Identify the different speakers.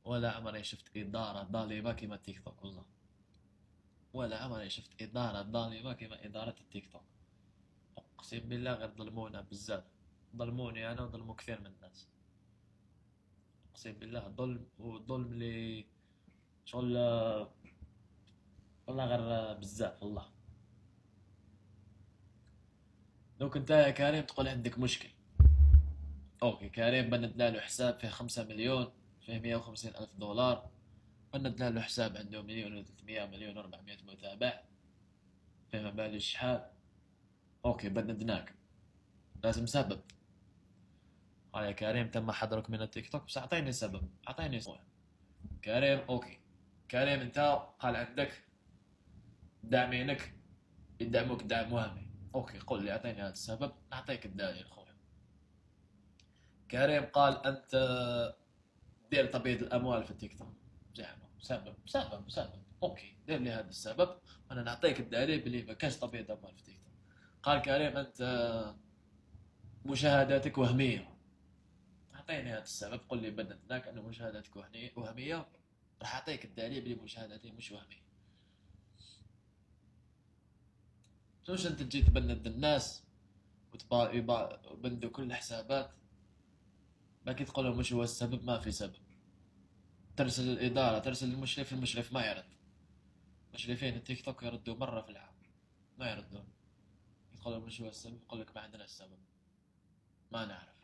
Speaker 1: ولا عمري شفت إدارة ظالمة كيما التيك توك والله. ولا عمري شفت إدارة ظالمة كيما إدارة التيك توك. أقسم بالله غير ظلمونا بزاف. ظلموني أنا وظلموا كثير من الناس. أقسم بالله ظلم وظلم لي شغل. والله غير بزاف والله. لو كنت يا كريم تقول عندك مشكل. أوكي كريم بندنا له حساب فيه 5 مليون، فيه 150 ألف دولار. بندنا له حساب عنده مليون و300 مليون و400 متابع، فيه مبالغ شحال. أوكي بندناك، لازم سبب. قال يا كريم تم حظرك من التيك توك، بس أعطيني سبب، أعطيني سبب. كريم أوكي. كريم أنت قال عندك داعمينك يدعموك دعم وهمي. أوكي قل لي أعطيني هذا السبب نعطيك الدليل أخوي. كريم قال أنت دير تبييض الأموال في التيك توك. زعما سبب. أوكي دير لي هذا السبب وأنا نعطيك الدليل بلي ما كانش تبييض أموال في التيك توك. قال كريم أنت مشاهداتك وهمية. أعطيني هذا السبب، قل لي بندناك أن مشاهداتك وهمية، راح أعطيك الدليل بلي مشاهداتي مش وهمية. شوش أنت تجي تبند الناس وتبندوا كل الحسابات، باقي تقول لهم مش هو السبب، ما في سبب. ترسل الإدارة، ترسل المشرف، المشرف ما يرد. مشرفين التيك توك يردوا مرة في العام، ما يردون. يقول لهم مش هو السبب، يقول لك ما عندنا السبب، ما نعرف.